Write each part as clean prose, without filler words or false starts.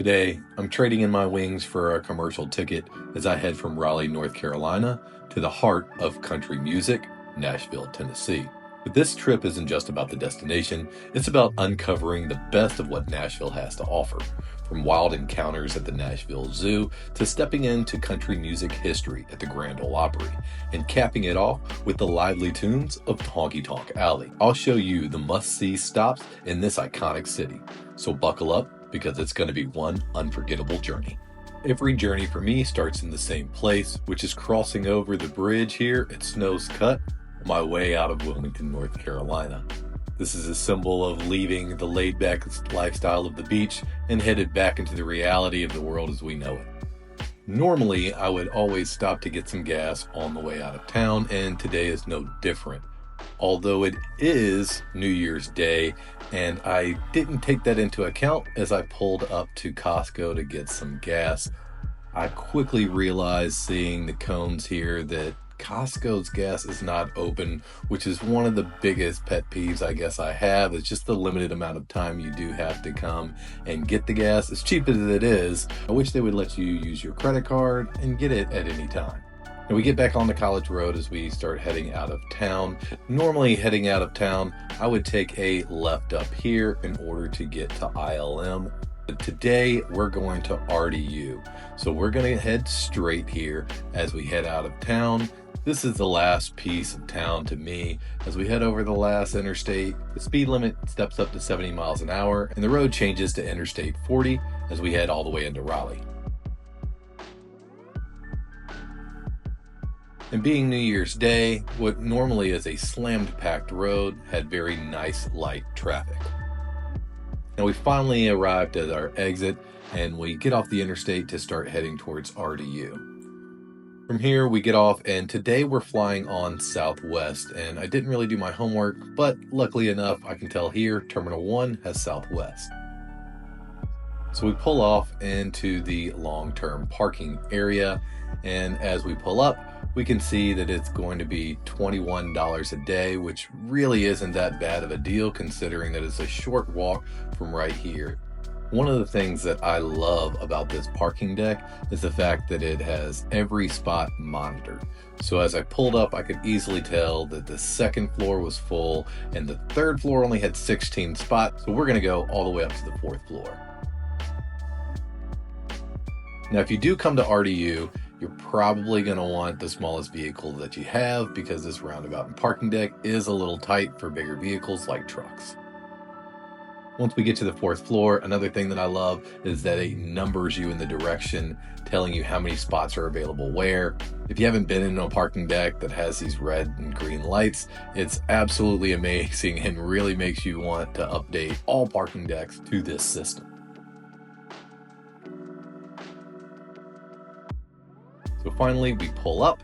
Today, I'm trading in my wings for a commercial ticket as I head from Raleigh, North Carolina to the heart of country music, Nashville, Tennessee. But this trip isn't just about the destination, it's about uncovering the best of what Nashville has to offer. From wild encounters at the Nashville Zoo to stepping into country music history at the Grand Ole Opry, and capping it off with the lively tunes of Honky Tonk Alley. I'll show you the must-see stops in this iconic city. So buckle up, because it's going to be one unforgettable journey. Every journey for me starts in the same place, which is crossing over the bridge here at Snow's Cut, on my way out of Wilmington, North Carolina. This is a symbol of leaving the laid-back lifestyle of the beach and headed back into the reality of the world as we know it. Normally, I would always stop to get some gas on the way out of town, and today is no different. Although it is New Year's Day, and I didn't take that into account as I pulled up to Costco to get some gas. I quickly realized, seeing the cones here, that Costco's gas is not open, which is one of the biggest pet peeves I guess I have. It's just the limited amount of time you do have to come and get the gas. As cheap as it is, I wish they would let you use your credit card and get it at any time. And we get back on the College Road as we start heading out of town. Normally heading out of town, I would take a left up here in order to get to ILM. But today we're going to RDU. So we're going to head straight here as we head out of town. This is the last piece of town to me. As we head over the last interstate, the speed limit steps up to 70 miles an hour and the road changes to Interstate 40 as we head all the way into Raleigh. And being New Year's Day, what normally is a slammed packed road had very nice light traffic. Now we finally arrived at our exit and we get off the interstate to start heading towards RDU. From here we get off, and today we're flying on Southwest, and I didn't really do my homework, but luckily enough I can tell here Terminal 1 has Southwest. So we pull off into the long-term parking area, and as we pull up we can see that it's going to be $21 a day, which really isn't that bad of a deal considering that it's a short walk from right here. One of the things that I love about this parking deck is the fact that it has every spot monitored. So as I pulled up, I could easily tell that the second floor was full and the third floor only had 16 spots. So we're gonna go all the way up to the fourth floor. Now, if you do come to RDU, you're probably going to want the smallest vehicle that you have because this roundabout and parking deck is a little tight for bigger vehicles like trucks. Once we get to the fourth floor, another thing that I love is that it numbers you in the direction, telling you how many spots are available where. If you haven't been in a parking deck that has these red and green lights, it's absolutely amazing and really makes you want to update all parking decks to this system. So finally we pull up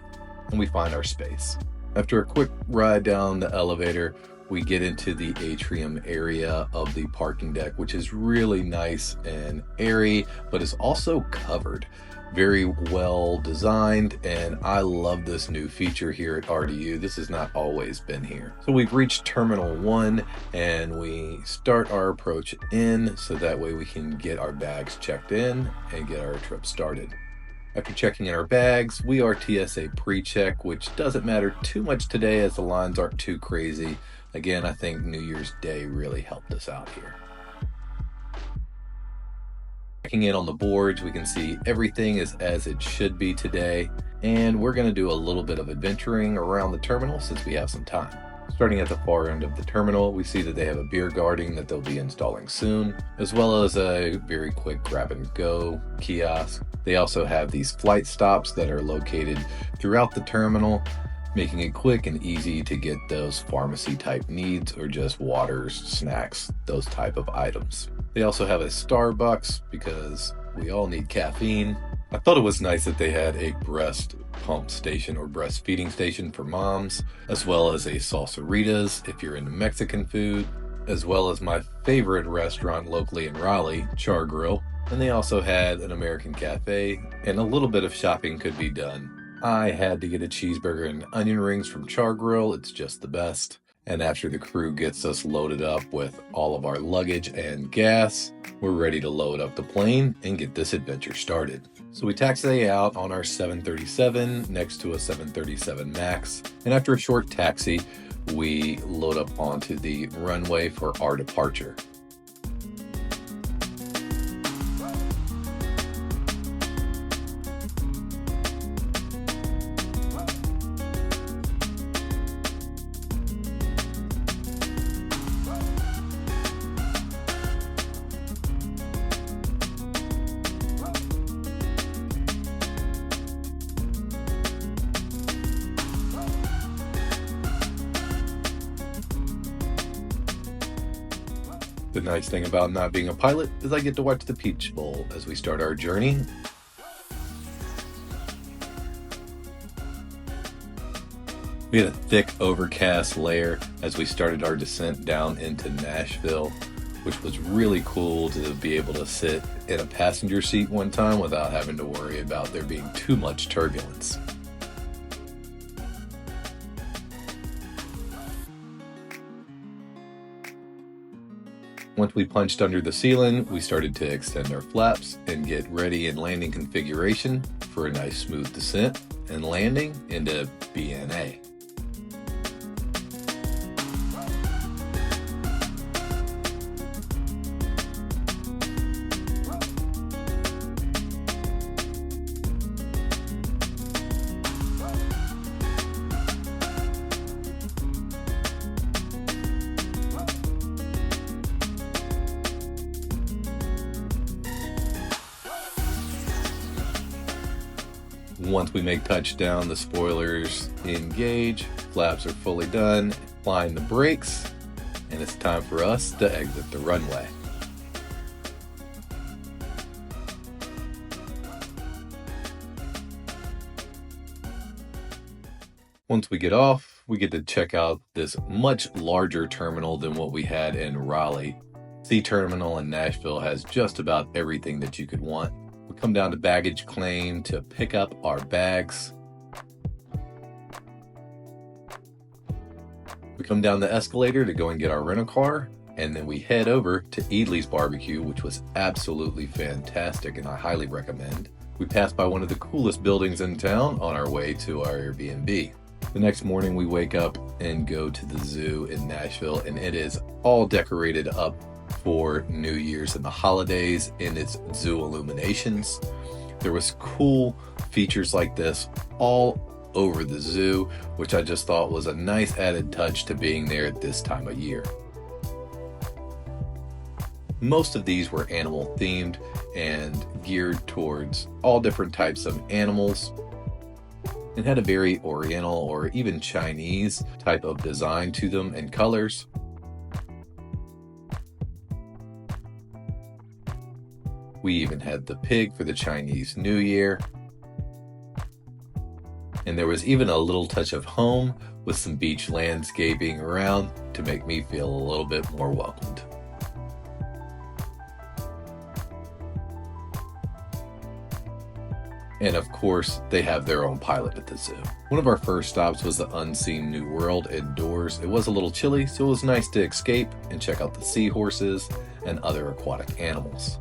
and we find our space. After a quick ride down the elevator, we get into the atrium area of the parking deck, which is really nice and airy, but is also covered. Very well designed, and I love this new feature here at RDU. This has not always been here. So we've reached Terminal 1 and we start our approach in so that way we can get our bags checked in and get our trip started. After checking in our bags, we are TSA pre-check, which doesn't matter too much today as the lines aren't too crazy. Again, I think New Year's Day really helped us out here. Checking in on the boards, we can see everything is as it should be today, and we're going to do a little bit of adventuring around the terminal since we have some time. Starting at the far end of the terminal, we see that they have a beer garden that they'll be installing soon, as well as a very quick grab-and-go kiosk. They also have these flight stops that are located throughout the terminal, making it quick and easy to get those pharmacy-type needs or just waters, snacks, those type of items. They also have a Starbucks because we all need caffeine. I thought it was nice that they had a breast pump station or breastfeeding station for moms, as well as a salsaritas if you're into Mexican food, as well as my favorite restaurant locally in Raleigh, Char Grill. And they also had an American cafe, and a little bit of shopping could be done. I had to get a cheeseburger and onion rings from Char Grill. It's just the best. And after the crew gets us loaded up with all of our luggage and gas, we're ready to load up the plane and get this adventure started. So we taxi out on our 737 next to a 737 MAX, and after a short taxi, we load up onto the runway for our departure. The nice thing about not being a pilot is I get to watch the Peach Bowl as we start our journey. We had a thick overcast layer as we started our descent down into Nashville, which was really cool to be able to sit in a passenger seat one time without having to worry about there being too much turbulence. Once we punched under the ceiling, we started to extend our flaps and get ready in landing configuration for a nice smooth descent and landing into BNA. Once we make touchdown, the spoilers engage, flaps are fully done, applying the brakes, and it's time for us to exit the runway. Once we get off, we get to check out this much larger terminal than what we had in Raleigh. C Terminal in Nashville has just about everything that you could want. We come down to baggage claim to pick up our bags. We come down the escalator to go and get our rental car, and then we head over to Eadley's Barbecue, which was absolutely fantastic and I highly recommend. We pass by one of the coolest buildings in town on our way to our Airbnb. The next morning we wake up and go to the zoo in Nashville, and it is all decorated up for New Year's and the holidays in its zoo illuminations. There was cool features like this all over the zoo, which I just thought was a nice added touch to being there at this time of year. Most of these were animal themed and geared towards all different types of animals, and had a very oriental or even Chinese type of design to them and colors. We even had the pig for the Chinese New Year. And there was even a little touch of home with some beach landscaping around to make me feel a little bit more welcomed. And of course, they have their own pilot at the zoo. One of our first stops was the Unseen New World indoors. It was a little chilly, so it was nice to escape and check out the seahorses and other aquatic animals.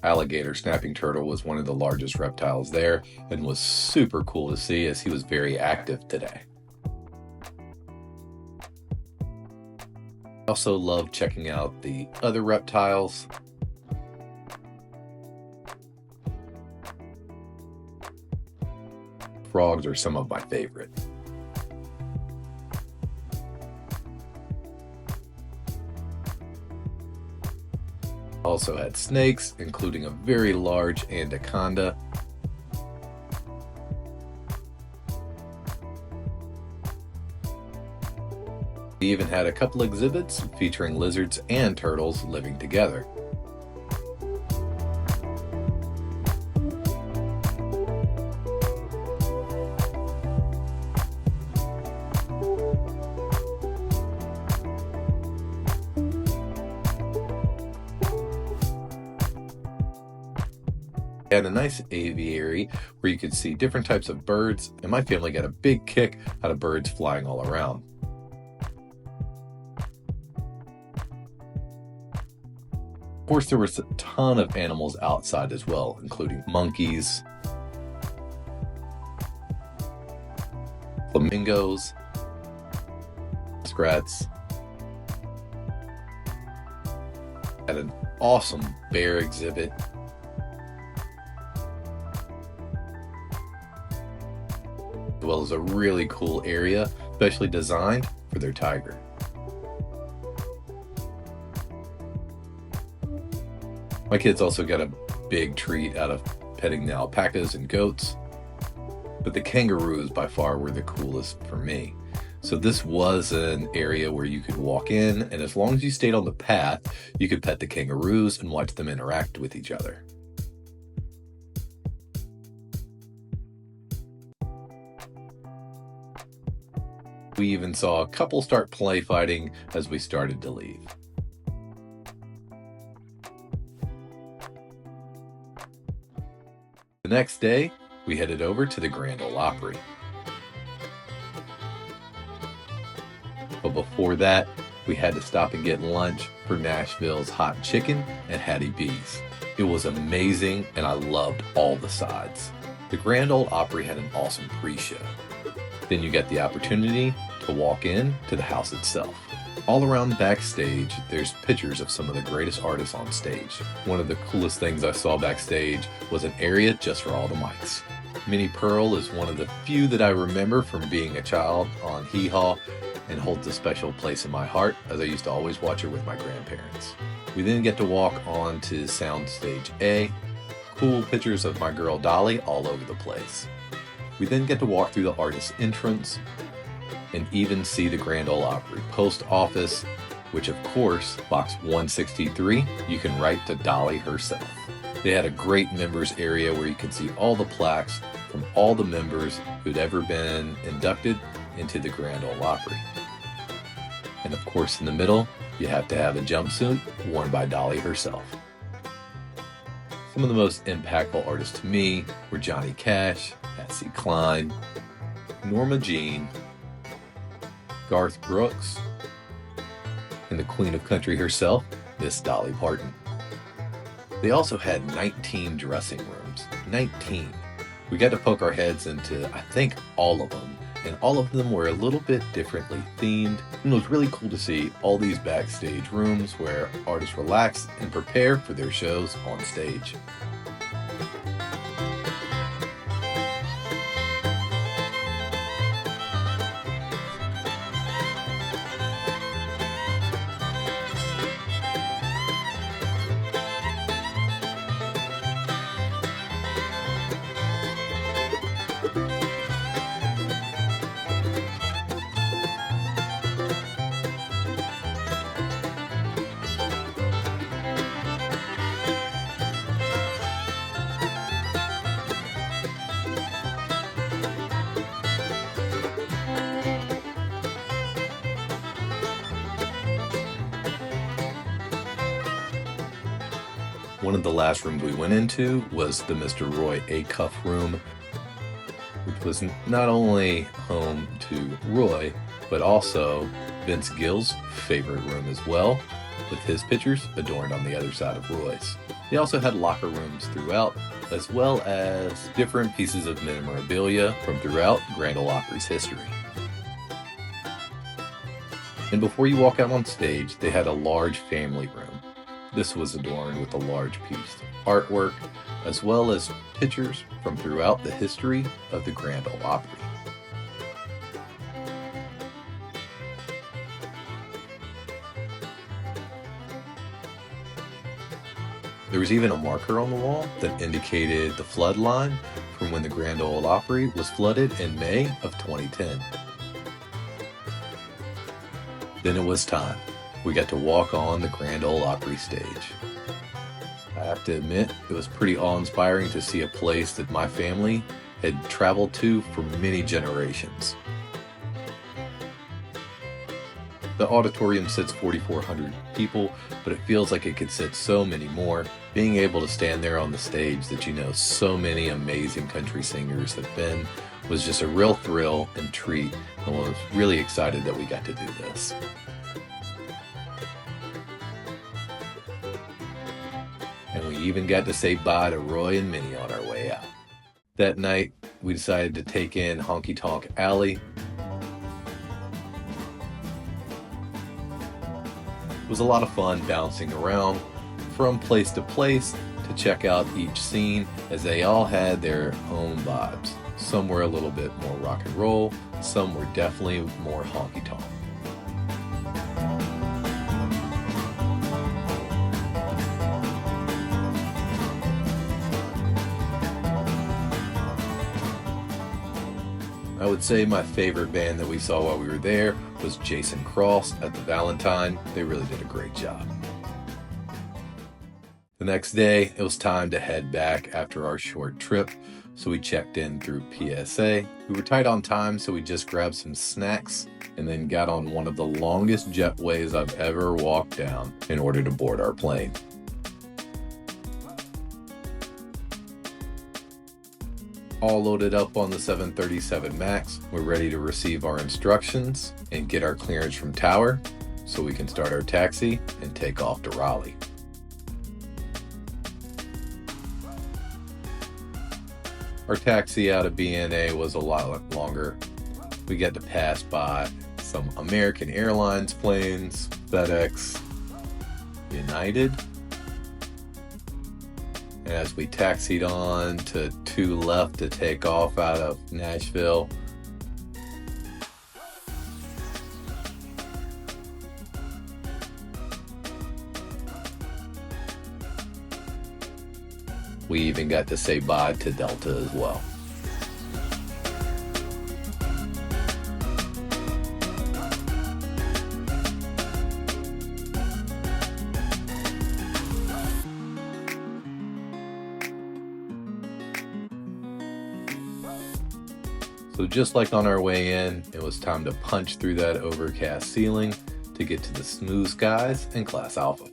Alligator snapping turtle was one of the largest reptiles there and was super cool to see as he was very active today. I also love checking out the other reptiles. Frogs are some of my favorite. Also had snakes, including a very large anaconda. We even had a couple exhibits featuring lizards and turtles living together. They had a nice aviary where you could see different types of birds, and my family got a big kick out of birds flying all around. Of course, there was a ton of animals outside as well, including monkeys, flamingos, muskrats. Had an awesome bear exhibit. As well as a really cool area, specially designed for their tiger. My kids also got a big treat out of petting the alpacas and goats, but the kangaroos by far were the coolest for me. So this was an area where you could walk in, and as long as you stayed on the path, you could pet the kangaroos and watch them interact with each other. We even saw a couple start play fighting as we started to leave. The next day, we headed over to the Grand Ole Opry. But before that, we had to stop and get lunch for Nashville's hot chicken and Hattie B's. It was amazing, and I loved all the sides. The Grand Ole Opry had an awesome pre-show. Then you get the opportunity to walk in to the house itself. All around backstage, there's pictures of some of the greatest artists on stage. One of the coolest things I saw backstage was an area just for all the mics. Minnie Pearl is one of the few that I remember from being a child on Hee Haw, and holds a special place in my heart as I used to always watch her with my grandparents. We then get to walk on to Soundstage A. Cool pictures of my girl Dolly all over the place. We then get to walk through the artist entrance and even see the Grand Ole Opry post office, which of course, box 163, you can write to Dolly herself. They had a great members area where you can see all the plaques from all the members who'd ever been inducted into the Grand Ole Opry. And of course, in the middle, you have to have a jumpsuit worn by Dolly herself. Some of the most impactful artists to me were Johnny Cash, Patsy Cline, Norma Jean, Garth Brooks, and the Queen of Country herself, Miss Dolly Parton. They also had 19 dressing rooms. 19. We got to poke our heads into, I think, all of them. And all of them were a little bit differently themed. And it was really cool to see all these backstage rooms where artists relax and prepare for their shows on stage. One of the last rooms we went into was the Mr. Roy Acuff room, which was not only home to Roy, but also Vince Gill's favorite room as well, with his pictures adorned on the other side of Roy's. They also had locker rooms throughout, as well as different pieces of memorabilia from throughout Grand Ole Opry's history. And before you walk out on stage, they had a large family room. This was adorned with a large piece of artwork, as well as pictures from throughout the history of the Grand Ole Opry. There was even a marker on the wall that indicated the flood line from when the Grand Ole Opry was flooded in May of 2010. Then it was time. We got to walk on the Grand Ole Opry stage. I have to admit, it was pretty awe-inspiring to see a place that my family had traveled to for many generations. The auditorium sits 4,400 people, but it feels like it could sit so many more. Being able to stand there on the stage that you know so many amazing country singers have been was just a real thrill and treat, and I was really excited that we got to do this. And we even got to say bye to Roy and Minnie on our way out. That night, we decided to take in Honky Tonk Alley. It was a lot of fun bouncing around from place to place to check out each scene, as they all had their own vibes. Some were a little bit more rock and roll, some were definitely more honky tonk. I would say my favorite band that we saw while we were there was Jason Cross at the Valentine. They really did a great job. The next day, it was time to head back after our short trip, so we checked in through PSA. We were tight on time, so we just grabbed some snacks and then got on one of the longest jetways I've ever walked down in order to board our plane. All loaded up on the 737 MAX, we're ready to receive our instructions and get our clearance from tower so we can start our taxi and take off to Raleigh. Our taxi out of BNA was a lot longer. We got to pass by some American Airlines planes, FedEx, United. And as we taxied on to 2 left to take off out of Nashville, we even got to say bye to Delta as well. So just like on our way in, it was time to punch through that overcast ceiling to get to the smooth skies and Class Alpha.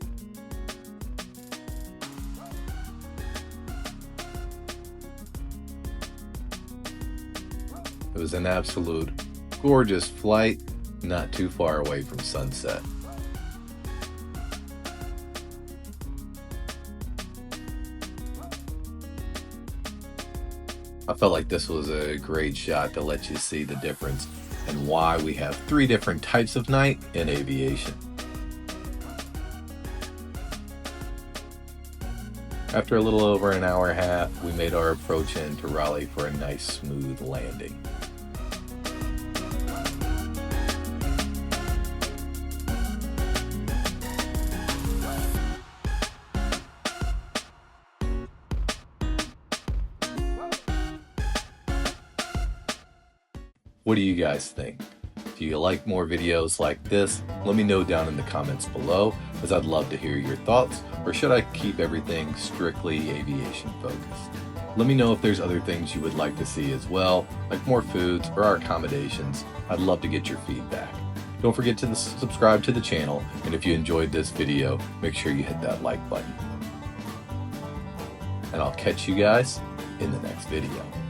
It was an absolute gorgeous flight, not too far away from sunset. I felt like this was a great shot to let you see the difference and why we have 3 different types of night in aviation. After a little over an hour and a half, we made our approach into Raleigh for a nice smooth landing. What do you guys think? If you like more videos like this, let me know down in the comments below, as I'd love to hear your thoughts, or should I keep everything strictly aviation focused? Let me know if there's other things you would like to see as well, like more foods or our accommodations. I'd love to get your feedback. Don't forget to subscribe to the channel, and if you enjoyed this video, make sure you hit that like button. And I'll catch you guys in the next video.